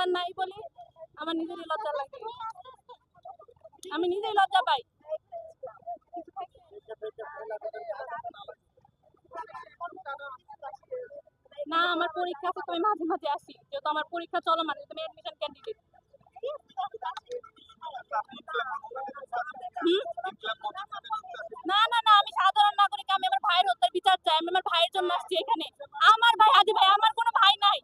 সন্তান নাই বলে আমার নিজেরই লজ্জা লাগে, আমি নিজেই লজ্জা পাই। না, আমার পরীক্ষা আছে, আমি মাঝে মাঝে আসি, যেহেতু আমার পরীক্ষা চলমান, তুমি অ্যাডমিশন ক্যান্ডিডেট। না না না, আমি সাধারণ নাগরিক, আমি আমার ভাইয়ের হত্যার বিচার চাই, আমি আমার ভাইয়ের জন্য আসছি এখানে। আমার ভাই হাদি ভাই, আমার কোনো ভাই নাই,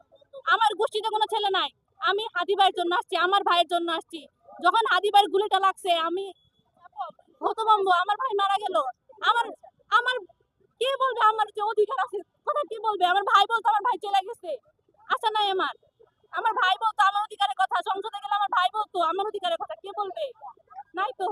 আমার গোষ্ঠীতে কোনো ছেলে নাই, আমি হাদি ভাইয়ের জন্য আসছি, আমার ভাইয়ের জন্য আসছি। যখন হাদি ভাইয়ের গুলিটা লাগছে আমি হতভম্ব, আমার ভাই মারা গেল, আমার আমার কে বলবে আমার যে অধিকার আছে, কথা কে বলবে? আমার ভাই বলতো আমার ভাই চলে গেছে, আশা নাই আমার, আমার ভাই বলতো আমার অধিকারের কথা, সংসদে গেলে আমার ভাই বলতো আমার অধিকারের কথা, কে বলবে? নাই তো।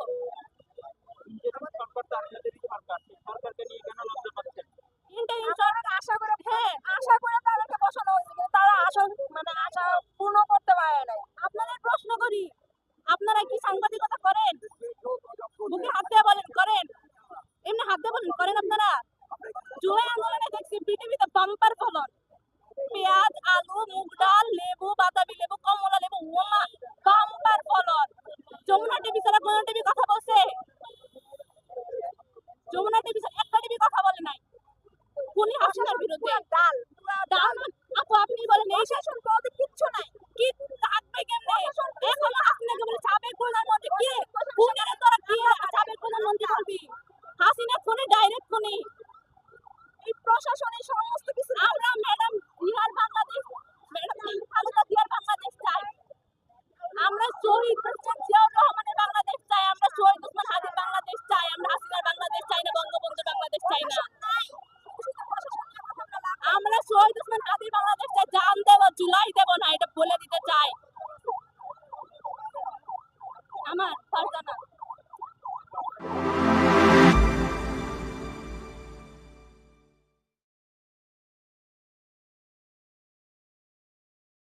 আশা করে, হ্যাঁ আশা করে তাদেরকে বসানো হয়েছে, কিন্তু তারা আশা মানে আশা পূর্ণ করতে পারে নাই। আপনাদের প্রশ্ন করি, আপনারা কি সাংবাদিকতা করেন? বুকে হাত দিয়ে বলেন করেন, এমনি হাত দিয়ে বলেন করেন আপনারা? জুলাই আন্দোলনে দেখছি পৃথিবীতে বাম্পার ফলন, পেঁয়াজ, আলু, মুগ ডাল, লেবু, বাতাবি লেবু, কমলা লেবু, ওমা বাম্পার ফলন। যমুনা টিভি ছাড়া কোন টিভি কথা বলছে? যমুনা টিভি ছাড়া একটা টিভি কথা বলে নাই কোনি হাসিনার বিরুদ্ধে। ডাল ডাল আপু আপনি বলেন এই শাসন পদে কিচ্ছু নাই, কি থাকবে কেমনে? এখন হাসিনাকে বলে সাবেক প্রধানমন্ত্রী, কে খুনের তোরা কি সাবেক প্রধানমন্ত্রী বলবি? হাসিনা খুনি, ডাইরেক্ট খুনি। এই প্রশাসনের সমস্ত কিছু আমরা ম্যাডাম বিহার বাংলাদেশ, ম্যাডাম খালেদা জিয়ার বাংলাদেশ চাই, আমরা শহীদ প্রেসিডেন্ট জিয়াউর রহমানের বাংলাদেশ চাই, আমরা শহীদ ওসমান হাদির বাংলাদেশ চাই, আমরা হাসিনার বাংলাদেশ চাই না, বঙ্গবন্ধুর বাংলাদেশ চাই না। আমরা শহীদ ওসমান হাদির বাংলাদেশ চাই, জান দেব জুলাই দেব না, এটা বলে দিতে চাই। আমার ফারজানা।